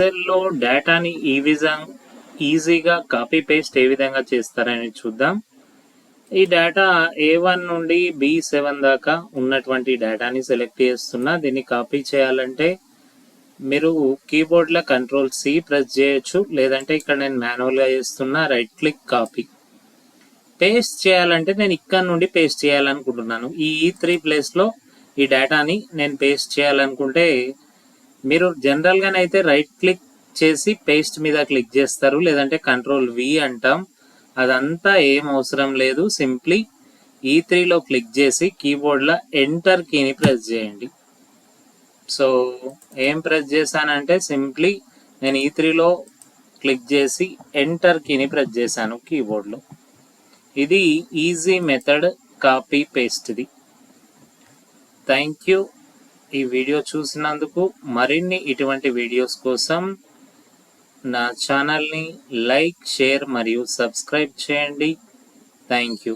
ఎక్సెల్లో డేటాని ఈజీగా copy paste ఏ విధంగా చేస్తారని చూద్దాం. ఈ డేటా A1 నుండి B7 దాకా ఉన్నటువంటి డేటాని సెలెక్ట్ చేస్తున్నా. దీన్ని కాపీ చేయాలంటే మీరు కీబోర్డ్లో Ctrl+C ప్రెస్ చేయొచ్చు, లేదంటే ఇక్కడ నేను మాన్యువల్గా చేస్తున్నా, రైట్ క్లిక్ కాపీ. పేస్ట్ చేయాలంటే నేను ఇక్కడ నుండి పేస్ట్ చేయాలనుకుంటున్నాను. ఈ E3 ప్లేస్లో ఈ డేటాని నేను పేస్ట్ చేయాలనుకుంటే మీరు జనరల్గానైతే రైట్ క్లిక్ చేసి పేస్ట్ మీద క్లిక్ చేస్తారు, లేదంటే Ctrl+V అంటాం. అదంతా ఏం అవసరం లేదు. సింప్లీ E3లో క్లిక్ చేసి కీబోర్డ్లో ఎంటర్ కీని ప్రెస్ చేయండి. సో ఏం ప్రెస్ చేశానంటే సింప్లీ నేను E3లో క్లిక్ చేసి ఎంటర్ కీని ప్రెస్ చేశాను కీబోర్డ్లో. ఇది ఈజీ మెథడ్ కాపీ పేస్ట్ది. థ్యాంక్ యూ ఈ వీడియో చూసినందుకు. మరిన్ని ఇటువంటి వీడియోస్ కోసం నా ఛానల్ని లైక్, షేర్ మరియు సబ్స్క్రైబ్ చేయండి. Thank you.